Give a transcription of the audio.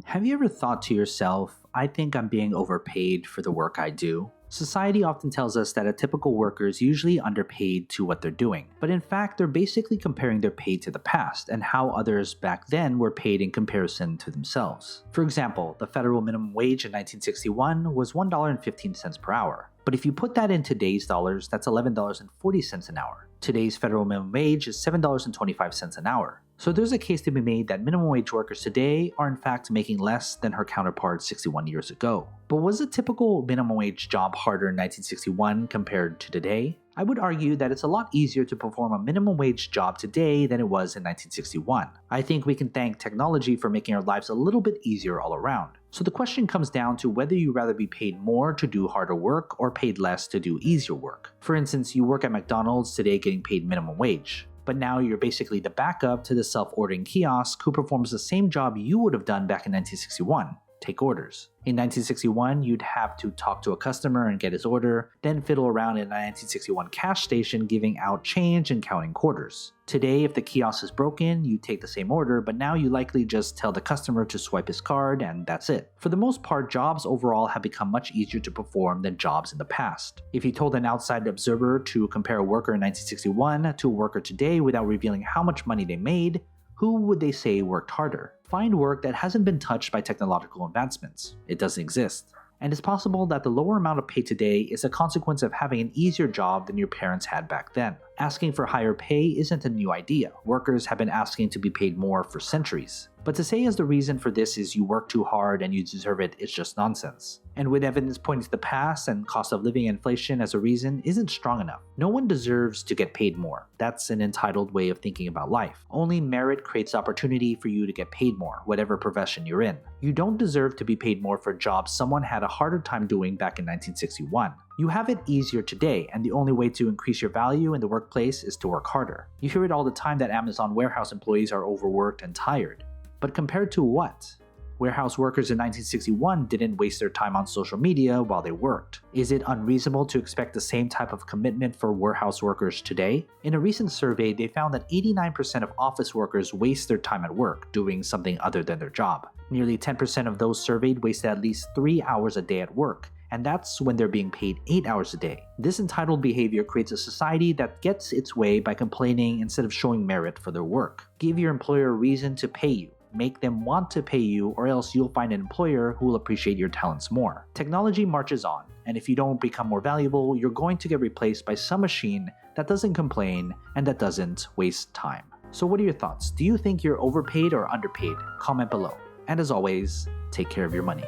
Have you ever thought to yourself, I think I'm being overpaid for the work I do? Society often tells us that a typical worker is usually underpaid to what they're doing, but in fact, they're basically comparing their pay to the past and how others back then were paid in comparison to themselves. For example, the federal minimum wage in 1961 was $1.15 per hour. But if you put that in today's dollars, that's $11.40 an hour. Today's federal minimum wage is $7.25 an hour. So there's a case to be made that minimum wage workers today are in fact making less than her counterparts 61 years ago. But was a typical minimum wage job harder in 1961 compared to today? I would argue that it's a lot easier to perform a minimum wage job today than it was in 1961. I think we can thank technology for making our lives a little bit easier all around. So the question comes down to whether you'd rather be paid more to do harder work or paid less to do easier work. For instance, you work at McDonald's today getting paid minimum wage. But now you're basically the backup to the self-ordering kiosk who performs the same job you would have done back in 1961. Take orders. In 1961, you'd have to talk to a customer and get his order, then fiddle around in a 1961 cash station giving out change and counting quarters. Today, if the kiosk is broken, you take the same order, but now you likely just tell the customer to swipe his card and that's it. For the most part, jobs overall have become much easier to perform than jobs in the past. If you told an outside observer to compare a worker in 1961 to a worker today without revealing how much money they made, who would they say worked harder? Find work that hasn't been touched by technological advancements. It doesn't exist. And it's possible that the lower amount of pay today is a consequence of having an easier job than your parents had back then. Asking for higher pay isn't a new idea. Workers have been asking to be paid more for centuries. But to say as the reason for this is you work too hard and you deserve it is just nonsense. And with evidence pointing to the past and cost of living inflation as a reason isn't strong enough. No one deserves to get paid more. That's an entitled way of thinking about life. Only merit creates opportunity for you to get paid more, whatever profession you're in. You don't deserve to be paid more for jobs someone had a harder time doing back in 1961. You have it easier today, and the only way to increase your value in the workplace is to work harder. You hear it all the time that Amazon warehouse employees are overworked and tired. But compared to what? Warehouse workers in 1961 didn't waste their time on social media while they worked. Is it unreasonable to expect the same type of commitment for warehouse workers today? In a recent survey, they found that 89% of office workers waste their time at work doing something other than their job. Nearly 10% of those surveyed wasted at least 3 hours a day at work, and that's when they're being paid 8 hours a day. This entitled behavior creates a society that gets its way by complaining instead of showing merit for their work. Give your employer a reason to pay you. Make them want to pay you, or else you'll find an employer who will appreciate your talents more. Technology marches on, and if you don't become more valuable, you're going to get replaced by some machine that doesn't complain and that doesn't waste time. So what are your thoughts? Do you think you're overpaid or underpaid? Comment below. And as always, take care of your money.